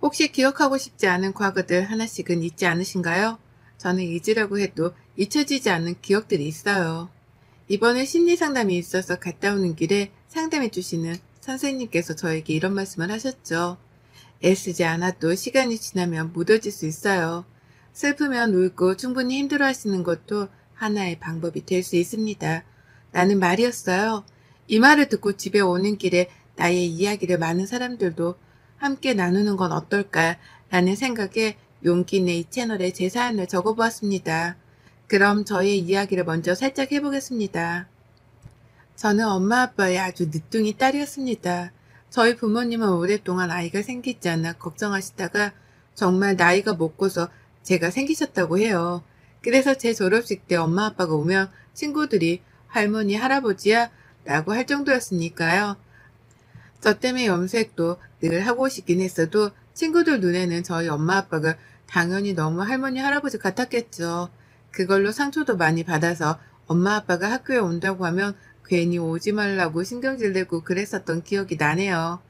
혹시 기억하고 싶지 않은 과거들 하나씩은 있지 않으신가요? 저는 잊으려고 해도 잊혀지지 않는 기억들이 있어요. 이번에 심리상담이 있어서 갔다 오는 길에 상담해 주시는 선생님께서 저에게 이런 말씀을 하셨죠. 애쓰지 않아도 시간이 지나면 묻어질 수 있어요. 슬프면 울고 충분히 힘들어 하시는 것도 하나의 방법이 될 수 있습니다. 라는 말이었어요. 이 말을 듣고 집에 오는 길에 나의 이야기를 많은 사람들도 함께 나누는 건 어떨까 라는 생각에 용기 내 이 채널에 제 사연을 적어보았습니다. 그럼 저의 이야기를 먼저 살짝 해보겠습니다. 저는 엄마 아빠의 아주 늦둥이 딸이었습니다. 저희 부모님은 오랫동안 아이가 생기지 않아 걱정하시다가 정말 나이가 먹고서 제가 생기셨다고 해요. 그래서 제 졸업식 때 엄마 아빠가 오면 친구들이 할머니 할아버지야 라고 할 정도였으니까요. 저 때문에 염색도 늘 하고 싶긴 했어도 친구들 눈에는 저희 엄마 아빠가 당연히 너무 할머니 할아버지 같았겠죠. 그걸로 상처도 많이 받아서 엄마 아빠가 학교에 온다고 하면 괜히 오지 말라고 신경질 내고 그랬었던 기억이 나네요.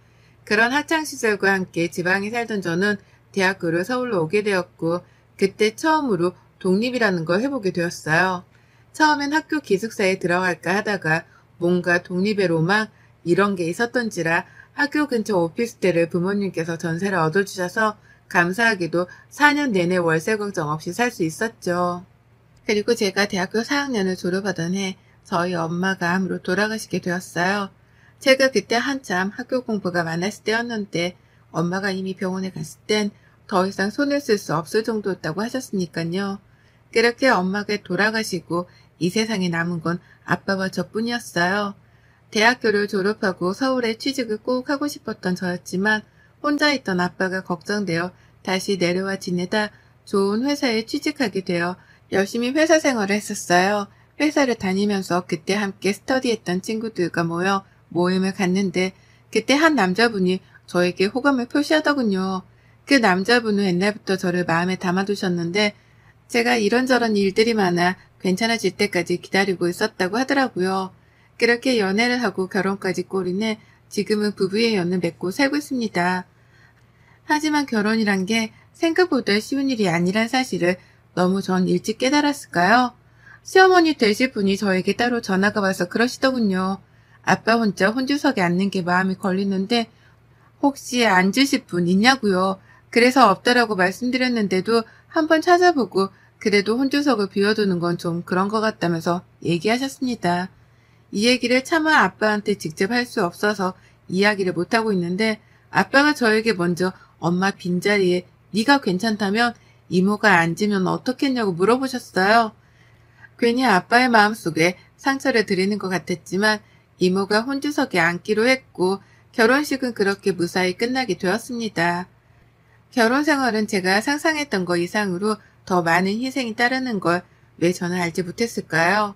그런 학창시절과 함께 지방에 살던 저는 대학교를 서울로 오게 되었고 그때 처음으로 독립이라는 걸 해보게 되었어요. 처음엔 학교 기숙사에 들어갈까 하다가 뭔가 독립의 로망 이런 게 있었던지라 학교 근처 오피스텔을 부모님께서 전세를 얻어주셔서 감사하게도 4년 내내 월세 걱정 없이 살 수 있었죠. 그리고 제가 대학교 4학년을 졸업하던 해 저희 엄마가 암으로 돌아가시게 되었어요. 제가 그때 한참 학교 공부가 많았을 때였는데 엄마가 이미 병원에 갔을 땐 더 이상 손을 쓸 수 없을 정도였다고 하셨으니까요. 그렇게 엄마가 돌아가시고 이 세상에 남은 건 아빠와 저뿐이었어요. 대학교를 졸업하고 서울에 취직을 꼭 하고 싶었던 저였지만 혼자 있던 아빠가 걱정되어 다시 내려와 지내다 좋은 회사에 취직하게 되어 열심히 회사 생활을 했었어요. 회사를 다니면서 그때 함께 스터디했던 친구들과 모여 모임을 갖는데 그때 한 남자분이 저에게 호감을 표시하더군요. 그 남자분은 옛날부터 저를 마음에 담아두셨는데 제가 이런저런 일들이 많아 괜찮아질 때까지 기다리고 있었다고 하더라고요. 그렇게 연애를 하고 결혼까지 꼬리내 지금은 부부의 연을 맺고 살고 있습니다. 하지만 결혼이란 게 생각보다 쉬운 일이 아니란 사실을 너무 전 일찍 깨달았을까요? 시어머니 되실 분이 저에게 따로 전화가 와서 그러시더군요. 아빠 혼자 혼주석에 앉는 게 마음이 걸리는데 혹시 앉으실 분 있냐고요. 그래서 없다라고 말씀드렸는데도 한번 찾아보고 그래도 혼주석을 비워두는 건 좀 그런 것 같다면서 얘기하셨습니다. 이 얘기를 차마 아빠한테 직접 할 수 없어서 이야기를 못하고 있는데 아빠가 저에게 먼저 엄마 빈자리에 네가 괜찮다면 이모가 앉으면 어떻겠냐고 물어보셨어요. 괜히 아빠의 마음속에 상처를 드리는 것 같았지만 이모가 혼주석에 앉기로 했고 결혼식은 그렇게 무사히 끝나게 되었습니다. 결혼 생활은 제가 상상했던 것 이상으로 더 많은 희생이 따르는 걸 왜 저는 알지 못했을까요?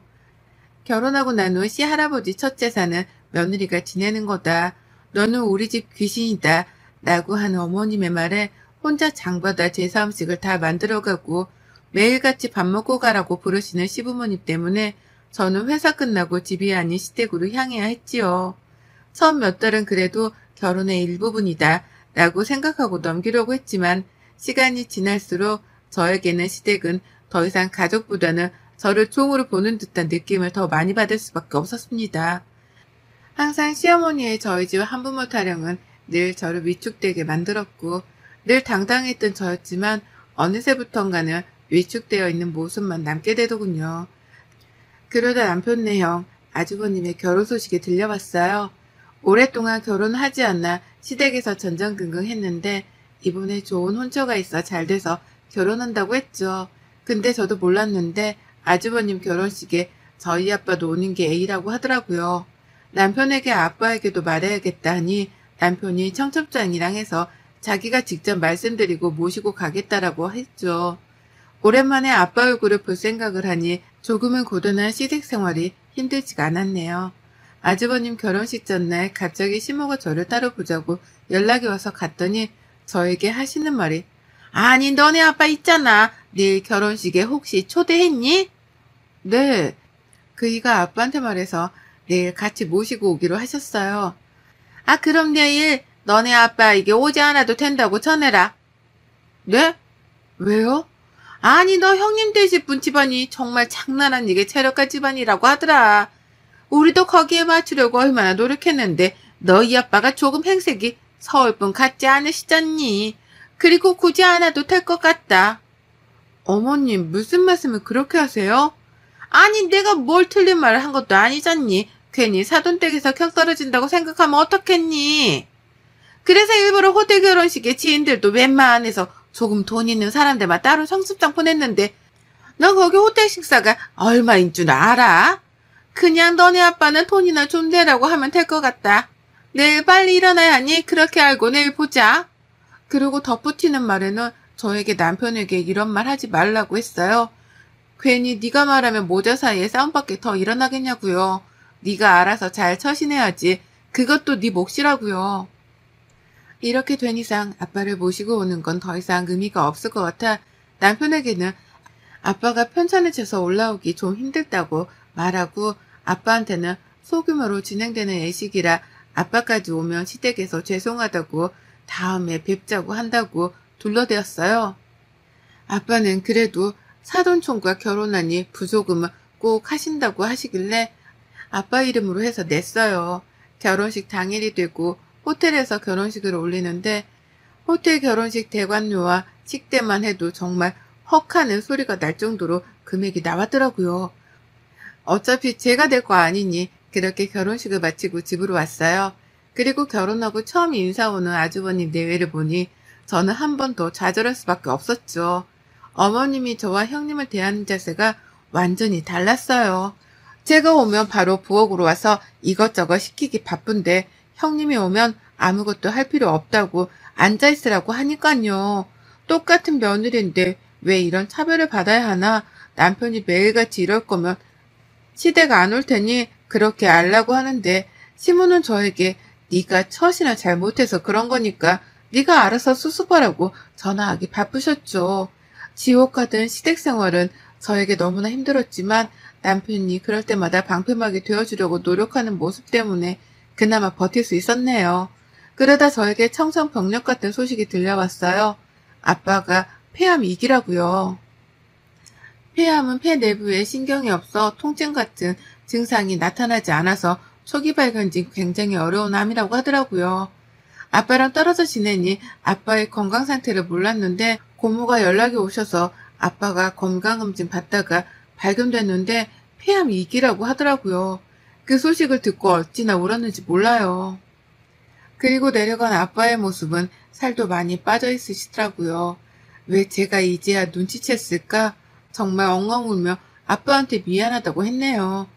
결혼하고 난 후 시할아버지 첫 제사는 며느리가 지내는 거다. 너는 우리 집 귀신이다. 라고 하는 어머님의 말에 혼자 장보다 제사 음식을 다 만들어가고 매일같이 밥 먹고 가라고 부르시는 시부모님 때문에 저는 회사 끝나고 집이 아닌 시댁으로 향해야 했지요. 처음 몇 달은 그래도 결혼의 일부분이다 라고 생각하고 넘기려고 했지만 시간이 지날수록 저에게는 시댁은 더 이상 가족보다는 저를 종으로 보는 듯한 느낌을 더 많이 받을 수밖에 없었습니다. 항상 시어머니의 저희 집 한부모 타령은 늘 저를 위축되게 만들었고 늘 당당했던 저였지만 어느새부턴가는 위축되어 있는 모습만 남게 되더군요. 그러다 남편네 형, 아주버님의 결혼 소식이 들려왔어요. 오랫동안 결혼하지 않아 시댁에서 전전긍긍했는데 이번에 좋은 혼처가 있어 잘 돼서 결혼한다고 했죠. 근데 저도 몰랐는데 아주버님 결혼식에 저희 아빠도 오는 게 A라고 하더라고요. 남편에게 아빠에게도 말해야겠다 하니 남편이 청첩장이랑 해서 자기가 직접 말씀드리고 모시고 가겠다라고 했죠. 오랜만에 아빠 얼굴을 볼 생각을 하니 조금은 고단한 시댁 생활이 힘들지가 않았네요. 아주버님 결혼식 전날 갑자기 시모가 저를 따로 보자고 연락이 와서 갔더니 저에게 하시는 말이 아니 너네 아빠 있잖아. 내일 결혼식에 혹시 초대했니? 네. 그이가 아빠한테 말해서 내일 같이 모시고 오기로 하셨어요. 아 그럼 내일 너네 아빠에게 오지 않아도 된다고 전해라. 네? 왜요? 아니, 너 형님 되실 분 집안이 정말 장난 아니게 체력가 집안이라고 하더라. 우리도 거기에 맞추려고 얼마나 노력했는데 너희 아빠가 조금 행색이 서울분 같지 않으시잖니. 그리고 굳이 않아도 될 것 같다. 어머님, 무슨 말씀을 그렇게 하세요? 아니, 내가 뭘 틀린 말을 한 것도 아니잖니. 괜히 사돈댁에서 격 떨어진다고 생각하면 어떻겠니? 그래서 일부러 호텔 결혼식에 지인들도 웬만해서 조금 돈 있는 사람들만 따로 성습장 보냈는데 너 거기 호텔 식사가 얼마인 줄 알아? 그냥 너네 아빠는 돈이나 좀 내라고 하면 될 것 같다. 내일 빨리 일어나야 하니 그렇게 알고 내일 보자. 그리고 덧붙이는 말에는 저에게 남편에게 이런 말 하지 말라고 했어요. 괜히 네가 말하면 모자 사이에 싸움밖에 더 일어나겠냐고요. 네가 알아서 잘 처신해야지. 그것도 네 몫이라고요. 이렇게 된 이상 아빠를 모시고 오는 건 더 이상 의미가 없을 것 같아 남편에게는 아빠가 편찮으셔서 올라오기 좀 힘들다고 말하고 아빠한테는 소규모로 진행되는 예식이라 아빠까지 오면 시댁에서 죄송하다고 다음에 뵙자고 한다고 둘러대었어요. 아빠는 그래도 사돈촌과 결혼하니 부조금을 꼭 하신다고 하시길래 아빠 이름으로 해서 냈어요. 결혼식 당일이 되고 호텔에서 결혼식을 올리는데 호텔 결혼식 대관료와 식대만 해도 정말 헉하는 소리가 날 정도로 금액이 나왔더라고요. 어차피 제가 될 거 아니니 그렇게 결혼식을 마치고 집으로 왔어요. 그리고 결혼하고 처음 인사 오는 아주버님 내외를 보니 저는 한 번 더 좌절할 수밖에 없었죠. 어머님이 저와 형님을 대하는 자세가 완전히 달랐어요. 제가 오면 바로 부엌으로 와서 이것저것 시키기 바쁜데 형님이 오면 아무것도 할 필요 없다고 앉아있으라고 하니까요. 똑같은 며느리인데 왜 이런 차별을 받아야 하나. 남편이 매일같이 이럴 거면 시댁 안 올 테니 그렇게 알라고 하는데 시모는 저에게 네가 처신을 잘못해서 그런 거니까 네가 알아서 수습하라고 전화하기 바쁘셨죠. 지옥 같은 시댁 생활은 저에게 너무나 힘들었지만 남편이 그럴 때마다 방패막이 되어주려고 노력하는 모습 때문에 그나마 버틸 수 있었네요. 그러다 저에게 청천벽력 같은 소식이 들려왔어요. 아빠가 폐암 2기라고요. 폐암은 폐 내부에 신경이 없어 통증 같은 증상이 나타나지 않아서 초기 발견이 굉장히 어려운 암이라고 하더라고요. 아빠랑 떨어져 지내니 아빠의 건강 상태를 몰랐는데 고모가 연락이 오셔서 아빠가 건강검진 받다가 발견됐는데 폐암 2기라고 하더라고요. 그 소식을 듣고 어찌나 울었는지 몰라요. 그리고 내려간 아빠의 모습은 살도 많이 빠져 있으시더라고요. 왜 제가 이제야 눈치챘을까? 정말 엉엉 울며 아빠한테 미안하다고 했네요.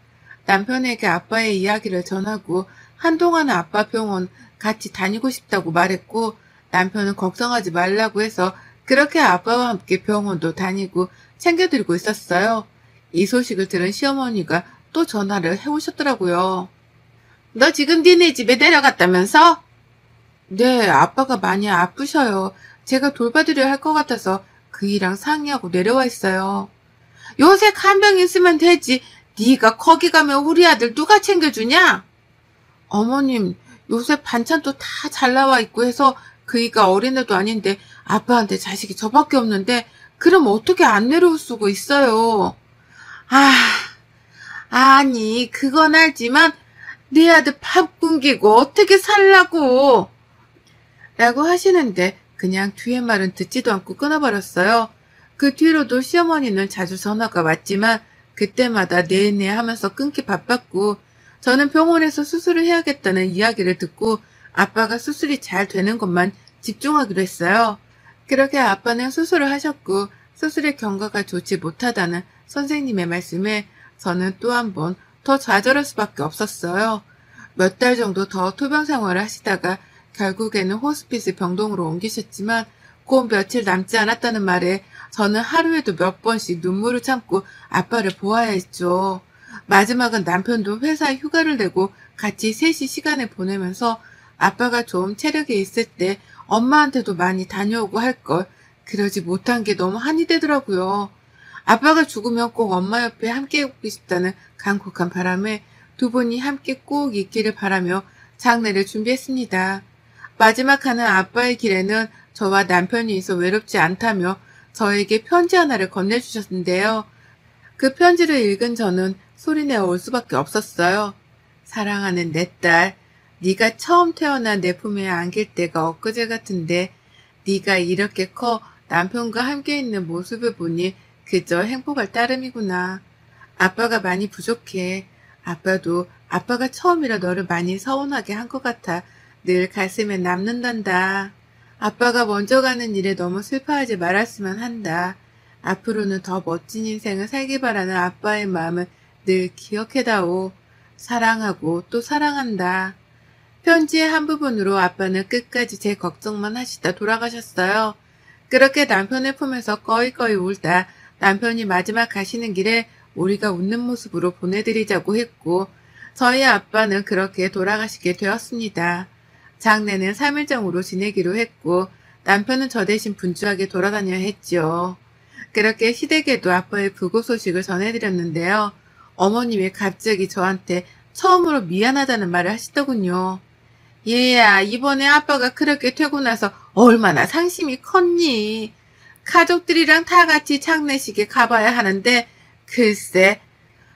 남편에게 아빠의 이야기를 전하고 한동안은 아빠 병원 같이 다니고 싶다고 말했고 남편은 걱정하지 말라고 해서 그렇게 아빠와 함께 병원도 다니고 챙겨드리고 있었어요. 이 소식을 들은 시어머니가 또 전화를 해오셨더라고요. 너 지금 니네 집에 내려갔다면서? 네, 아빠가 많이 아프셔요. 제가 돌봐드려야 할 것 같아서 그이랑 상의하고 내려와 있어요. 요새 간병 있으면 되지. 네가 거기 가면 우리 아들 누가 챙겨주냐? 어머님, 요새 반찬도 다 잘 나와 있고 해서 그이가 어린애도 아닌데 아빠한테 자식이 저밖에 없는데 그럼 어떻게 안 내려올 수가 있어요. 아니 그건 알지만 네 아들 밥 굶기고 어떻게 살라고 라고 하시는데 그냥 뒤에 말은 듣지도 않고 끊어버렸어요. 그 뒤로도 시어머니는 자주 전화가 왔지만 그때마다 네네 하면서 끊기 바빴고 저는 병원에서 수술을 해야겠다는 이야기를 듣고 아빠가 수술이 잘 되는 것만 집중하기로 했어요. 그렇게 아빠는 수술을 하셨고 수술의 경과가 좋지 못하다는 선생님의 말씀에 저는 또 한 번 더 좌절할 수밖에 없었어요. 몇 달 정도 더 투병 생활을 하시다가 결국에는 호스피스 병동으로 옮기셨지만 곧 며칠 남지 않았다는 말에 저는 하루에도 몇 번씩 눈물을 참고 아빠를 보아야 했죠. 마지막은 남편도 회사에 휴가를 내고 같이 셋이 시간을 보내면서 아빠가 좀 체력이 있을 때 엄마한테도 많이 다녀오고 할 걸 그러지 못한 게 너무 한이 되더라고요. 아빠가 죽으면 꼭 엄마 옆에 함께 있고 싶다는 간곡한 바람에 두 분이 함께 꼭 있기를 바라며 장례를 준비했습니다. 마지막 하는 아빠의 길에는 저와 남편이 있어 외롭지 않다며 저에게 편지 하나를 건네주셨는데요. 그 편지를 읽은 저는 소리내어 울 수밖에 없었어요. 사랑하는 내 딸, 네가 처음 태어난 내 품에 안길 때가 엊그제 같은데 네가 이렇게 커 남편과 함께 있는 모습을 보니 그저 행복할 따름이구나. 아빠가 많이 부족해. 아빠도 아빠가 처음이라 너를 많이 서운하게 한 것 같아 늘 가슴에 남는단다. 아빠가 먼저 가는 일에 너무 슬퍼하지 말았으면 한다. 앞으로는 더 멋진 인생을 살기 바라는 아빠의 마음을 늘 기억해다오. 사랑하고 또 사랑한다. 편지의 한 부분으로 아빠는 끝까지 제 걱정만 하시다 돌아가셨어요. 그렇게 남편의 품에서 꺼이꺼이 울다 남편이 마지막 가시는 길에 우리가 웃는 모습으로 보내드리자고 했고 저희 아빠는 그렇게 돌아가시게 되었습니다. 장례는 3일장으로 지내기로 했고 남편은 저 대신 분주하게 돌아다녀야 했죠. 그렇게 시댁에도 아빠의 부고 소식을 전해드렸는데요. 어머님이 갑자기 저한테 처음으로 미안하다는 말을 하시더군요. 얘야, 이번에 아빠가 그렇게 되고 나서 얼마나 상심이 컸니? 가족들이랑 다 같이 장례식에 가봐야 하는데 글쎄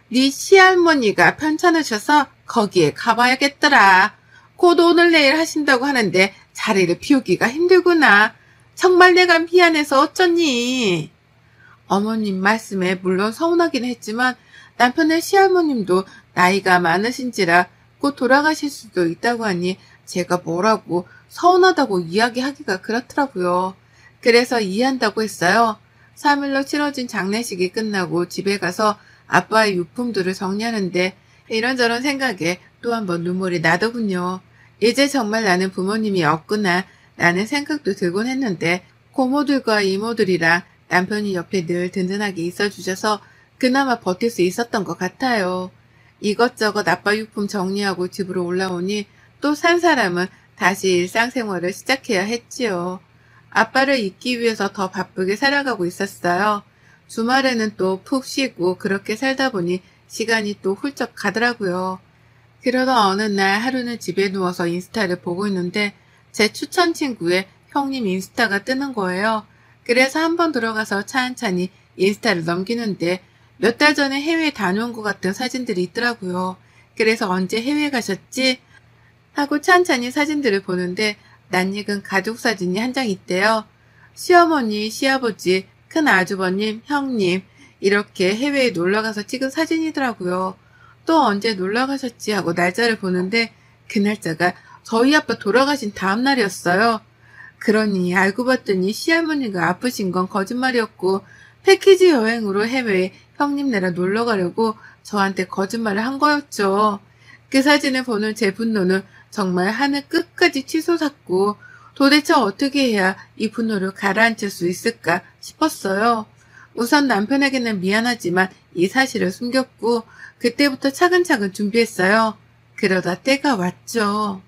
네 시할머니가 편찮으셔서 거기에 가봐야겠더라. 곧 오늘 내일 하신다고 하는데 자리를 비우기가 힘들구나. 정말 내가 미안해서 어쩌니? 어머님 말씀에 물론 서운하긴 했지만 남편의 시할머님도 나이가 많으신지라 곧 돌아가실 수도 있다고 하니 제가 뭐라고 서운하다고 이야기하기가 그렇더라고요. 그래서 이해한다고 했어요. 3일로 치러진 장례식이 끝나고 집에 가서 아빠의 유품들을 정리하는데 이런저런 생각에 또 한 번 눈물이 나더군요. 이제 정말 나는 부모님이 없구나 라는 생각도 들곤 했는데 고모들과 이모들이랑 남편이 옆에 늘 든든하게 있어주셔서 그나마 버틸 수 있었던 것 같아요. 이것저것 아빠 유품 정리하고 집으로 올라오니 또 산 사람은 다시 일상생활을 시작해야 했지요. 아빠를 잊기 위해서 더 바쁘게 살아가고 있었어요. 주말에는 또 푹 쉬고 그렇게 살다 보니 시간이 또 훌쩍 가더라고요. 그러던 어느 날 하루는 집에 누워서 인스타를 보고 있는데 제 추천 친구의 형님 인스타가 뜨는 거예요. 그래서 한번 들어가서 차근차근히 인스타를 넘기는데 몇 달 전에 해외에 다녀온 것 같은 사진들이 있더라고요. 그래서 언제 해외 가셨지? 하고 찬찬히 사진들을 보는데 낯익은 가족 사진이 한 장 있대요. 시어머니, 시아버지, 큰 아주버님, 형님 이렇게 해외에 놀러가서 찍은 사진이더라고요. 또 언제 놀러가셨지 하고 날짜를 보는데 그 날짜가 저희 아빠 돌아가신 다음 날이었어요. 그러니 알고 봤더니 시할머니가 아프신 건 거짓말이었고 패키지 여행으로 해외에 형님네랑 놀러 가려고 저한테 거짓말을 한 거였죠. 그 사진을 보는 제 분노는 정말 하늘 끝까지 치솟았고 도대체 어떻게 해야 이 분노를 가라앉힐 수 있을까 싶었어요. 우선 남편에게는 미안하지만 이 사실을 숨겼고 그때부터 차근차근 준비했어요. 그러다 때가 왔죠.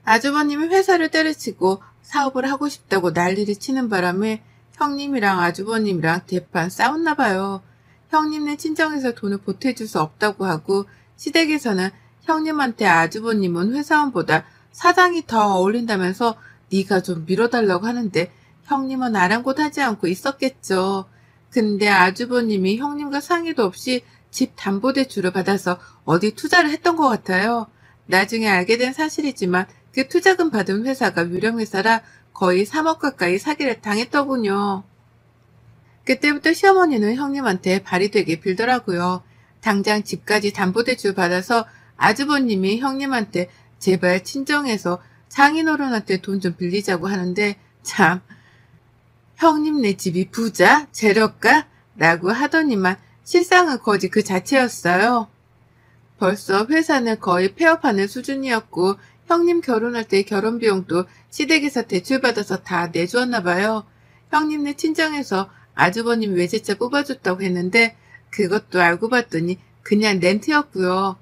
아주버님이 회사를 때려치고 사업을 하고 싶다고 난리를 치는 바람에 형님이랑 아주버님이랑 대판 싸웠나 봐요. 형님네 친정에서 돈을 보태줄 수 없다고 하고 시댁에서는 형님한테 아주버님은 회사원보다 사장이 더 어울린다면서 네가 좀 밀어달라고 하는데 형님은 아랑곳하지 않고 있었겠죠. 근데 아주버님이 형님과 상의도 없이 집 담보대출을 받아서 어디 투자를 했던 것 같아요. 나중에 알게 된 사실이지만 그 투자금 받은 회사가 유령회사라 거의 3억 가까이 사기를 당했더군요. 그때부터 시어머니는 형님한테 발이 되게 빌더라고요. 당장 집까지 담보대출 받아서 아주버님이 형님한테 제발 친정에서 장인어른한테 돈 좀 빌리자고 하는데 참 형님네 집이 부자? 재력가? 라고 하더니만 실상은 거지 그 자체였어요. 벌써 회사는 거의 폐업하는 수준이었고 형님 결혼할 때 결혼비용도 시댁에서 대출받아서 다 내주었나 봐요. 형님네 친정에서 아주버님 외제차 뽑아줬다고 했는데 그것도 알고 봤더니 그냥 렌트였고요.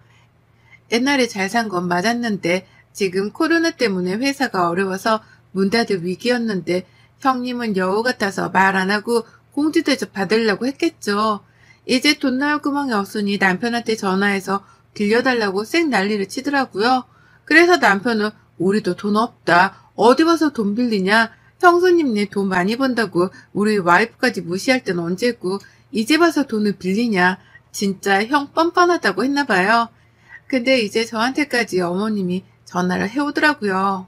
옛날에 잘 산 건 맞았는데 지금 코로나 때문에 회사가 어려워서 문 닫을 위기였는데 형님은 여우 같아서 말 안 하고 공주대접 받으려고 했겠죠. 이제 돈 나올 구멍이 없으니 남편한테 전화해서 빌려달라고 쌩 난리를 치더라고요. 그래서 남편은 우리도 돈 없다. 어디 가서 돈 빌리냐? 형수님네 돈 많이 번다고 우리 와이프까지 무시할 땐 언제고 이제 와서 돈을 빌리냐? 진짜 형 뻔뻔하다고 했나 봐요. 근데 이제 저한테까지 어머님이 전화를 해오더라고요.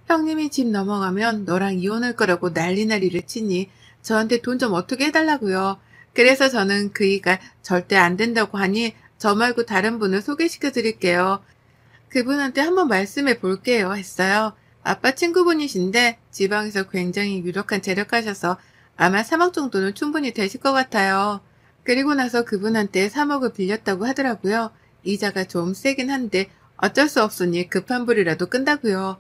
형님이 집 넘어가면 너랑 이혼할 거라고 난리를 치니 저한테 돈 좀 어떻게 해달라고요. 그래서 저는 그이가 절대 안 된다고 하니 저 말고 다른 분을 소개시켜 드릴게요. 그분한테 한번 말씀해 볼게요 했어요. 아빠 친구분이신데 지방에서 굉장히 유력한 재력가셔서 아마 3억 정도는 충분히 되실 것 같아요. 그리고 나서 그분한테 3억을 빌렸다고 하더라고요. 이자가 좀 세긴 한데 어쩔 수 없으니 급한 불이라도 끈다고요.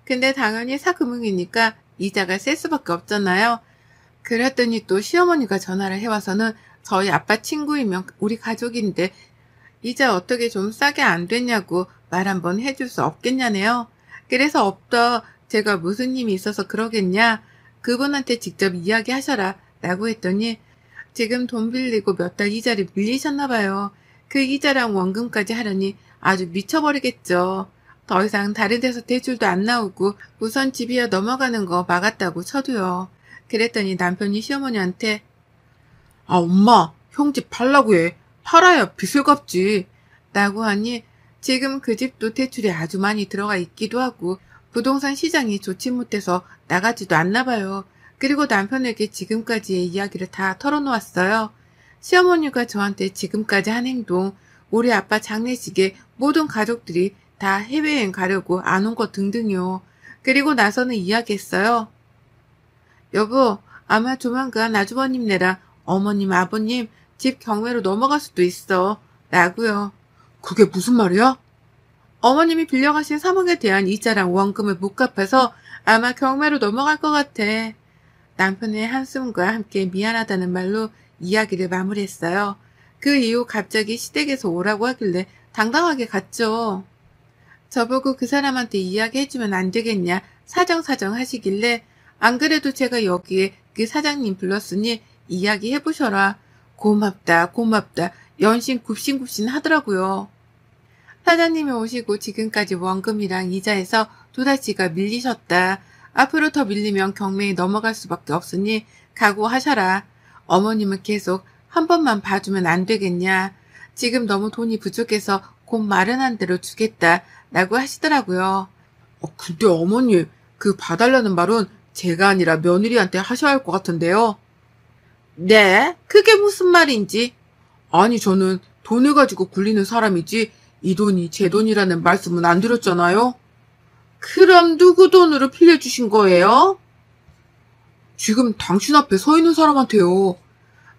근데 당연히 사금융이니까 이자가 셀 수밖에 없잖아요. 그랬더니 또 시어머니가 전화를 해와서는 저희 아빠 친구이면 우리 가족인데 이자 어떻게 좀 싸게 안 됐냐고 말 한번 해줄 수 없겠냐네요. 그래서 없다. 제가 무슨 힘이 있어서 그러겠냐. 그분한테 직접 이야기하셔라. 라고 했더니 지금 돈 빌리고 몇 달 이자를 밀리셨나 봐요. 그 이자랑 원금까지 하려니 아주 미쳐버리겠죠. 더 이상 다른 데서 대출도 안 나오고 우선 집이야 넘어가는 거 막았다고 쳐도요. 그랬더니 남편이 시어머니한테 아 엄마 형 집 팔라고 해. 팔아야 빚을 갚지. 라고 하니 지금 그 집도 대출이 아주 많이 들어가 있기도 하고 부동산 시장이 좋지 못해서 나가지도 않나 봐요. 그리고 남편에게 지금까지의 이야기를 다 털어놓았어요. 시어머니가 저한테 지금까지 한 행동, 우리 아빠 장례식에 모든 가족들이 다 해외여행 가려고 안 온 것 등등요. 그리고 나서는 이야기했어요. 여보, 아마 조만간 아주버님네랑 어머님, 아버님 집 경매로 넘어갈 수도 있어. 라고요. 그게 무슨 말이야? 어머님이 빌려가신 3억에 대한 이자랑 원금을 못 갚아서 아마 경매로 넘어갈 것 같아. 남편의 한숨과 함께 미안하다는 말로 이야기를 마무리했어요. 그 이후 갑자기 시댁에서 오라고 하길래 당당하게 갔죠. 저보고 그 사람한테 이야기해주면 안 되겠냐 사정사정 하시길래 안 그래도 제가 여기에 그 사장님 불렀으니 이야기해보셔라. 고맙다 고맙다 연신 굽신굽신 하더라고요. 사장님이 오시고 지금까지 원금이랑 이자에서 도다지가 밀리셨다. 앞으로 더 밀리면 경매에 넘어갈 수밖에 없으니 각오하셔라. 어머님은 계속 한 번만 봐주면 안 되겠냐. 지금 너무 돈이 부족해서 곧 마련한 대로 주겠다. 라고 하시더라고요. 근데 어머니 그 봐달라는 말은 제가 아니라 며느리한테 하셔야 할 것 같은데요. 네? 그게 무슨 말인지. 아니 저는 돈을 가지고 굴리는 사람이지 이 돈이 제 돈이라는 말씀은 안 드렸잖아요. 그럼 누구 돈으로 빌려주신 거예요? 지금 당신 앞에 서 있는 사람한테요.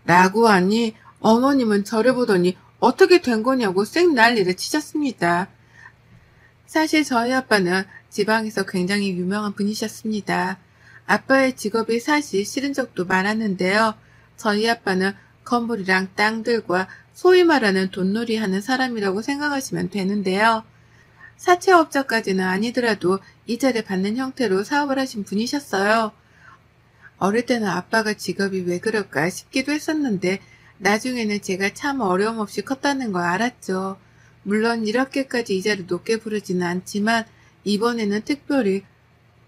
라고 하니 어머님은 저를 보더니 어떻게 된 거냐고 쌩 난리를 치셨습니다. 사실 저희 아빠는 지방에서 굉장히 유명한 분이셨습니다. 아빠의 직업이 사실 싫은 적도 많았는데요. 저희 아빠는 건물이랑 땅들과 소위 말하는 돈놀이 하는 사람이라고 생각하시면 되는데요. 사채업자까지는 아니더라도 이자를 받는 형태로 사업을 하신 분이셨어요. 어릴 때는 아빠가 직업이 왜 그럴까 싶기도 했었는데 나중에는 제가 참 어려움 없이 컸다는 걸 알았죠. 물론 이렇게까지 이자를 높게 부르지는 않지만 이번에는 특별히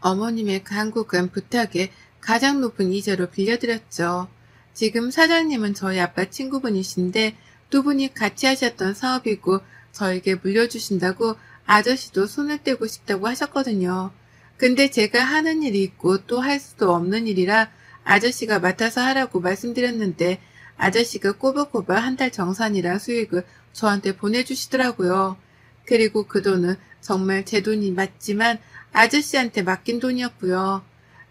어머님의 간곡한 부탁에 가장 높은 이자로 빌려드렸죠. 지금 사장님은 저희 아빠 친구분이신데 두 분이 같이 하셨던 사업이고 저에게 물려주신다고 아저씨도 손을 떼고 싶다고 하셨거든요. 근데 제가 하는 일이 있고 또 할 수도 없는 일이라 아저씨가 맡아서 하라고 말씀드렸는데 아저씨가 꼬박꼬박 한 달 정산이랑 수익을 저한테 보내주시더라고요. 그리고 그 돈은 정말 제 돈이 맞지만 아저씨한테 맡긴 돈이었고요.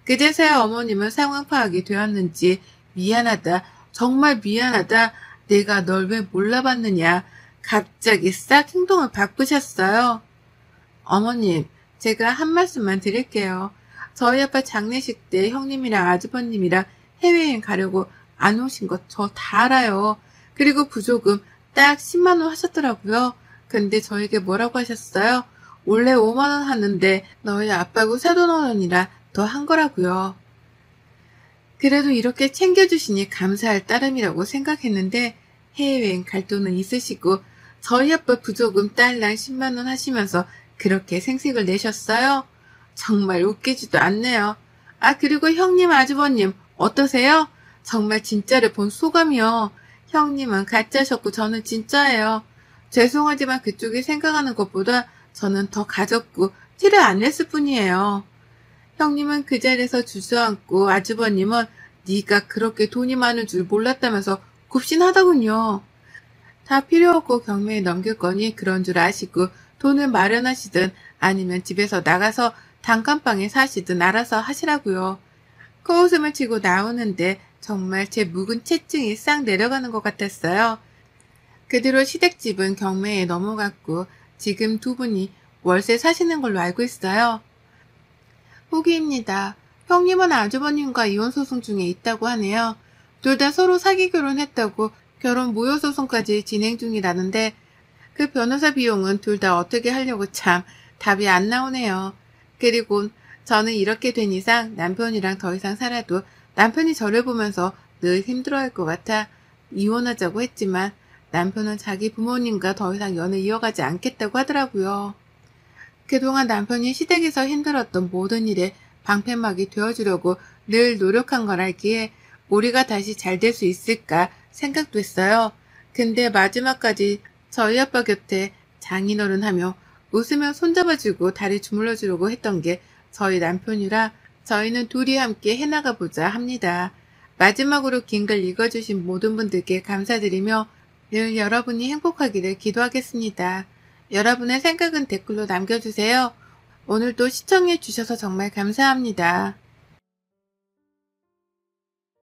그제서야 어머님은 상황 파악이 되었는지 미안하다, 정말 미안하다, 내가 널 왜 몰라봤느냐 갑자기 싹 행동을 바꾸셨어요. 어머님, 제가 한 말씀만 드릴게요. 저희 아빠 장례식 때 형님이랑 아주버님이랑 해외여행 가려고 안 오신 거 저 다 알아요. 그리고 부조금 딱 10만 원 하셨더라고요. 근데 저에게 뭐라고 하셨어요? 원래 5만 원 하는데 너희 아빠고 사돈5원이라 더 한 거라고요. 그래도 이렇게 챙겨주시니 감사할 따름이라고 생각했는데 해외여행 갈 돈은 있으시고 저희 아빠 부조금 딸랑 10만 원 하시면서 그렇게 생색을 내셨어요? 정말 웃기지도 않네요. 아, 그리고 형님, 아주버님, 어떠세요? 정말 진짜를 본 소감이요. 형님은 가짜셨고 저는 진짜예요. 죄송하지만 그쪽이 생각하는 것보다 저는 더 가졌고 티를 안 냈을 뿐이에요. 형님은 그 자리에서 주저앉고 아주버님은 네가 그렇게 돈이 많은 줄 몰랐다면서 굽신하더군요. 다 필요 없고 경매에 넘길 거니 그런 줄 아시고 돈을 마련하시든 아니면 집에서 나가서 단칸방에 사시든 알아서 하시라고요. 코웃음을 치고 나오는데 정말 제 묵은 체증이 싹 내려가는 것 같았어요. 그 뒤로 시댁집은 경매에 넘어갔고 지금 두 분이 월세 사시는 걸로 알고 있어요. 후기입니다. 형님은 아주버님과 이혼소송 중에 있다고 하네요. 둘 다 서로 사기 결혼했다고 결혼 무효소송까지 진행 중이라는데 그 변호사 비용은 둘 다 어떻게 하려고 참 답이 안 나오네요. 그리고 저는 이렇게 된 이상 남편이랑 더 이상 살아도 남편이 저를 보면서 늘 힘들어할 것 같아 이혼하자고 했지만 남편은 자기 부모님과 더 이상 연애 이어가지 않겠다고 하더라고요. 그동안 남편이 시댁에서 힘들었던 모든 일에 방패막이 되어주려고 늘 노력한 걸 알기에 우리가 다시 잘 될 수 있을까 생각도 했어요. 근데 마지막까지 저희 아빠 곁에 장인어른하며 웃으며 손잡아주고 다리 주물러주려고 했던 게 저희 남편이라 저희는 둘이 함께 해나가 보자 합니다. 마지막으로 긴 글 읽어주신 모든 분들께 감사드리며 늘 여러분이 행복하기를 기도하겠습니다. 여러분의 생각은 댓글로 남겨주세요. 오늘도 시청해 주셔서 정말 감사합니다.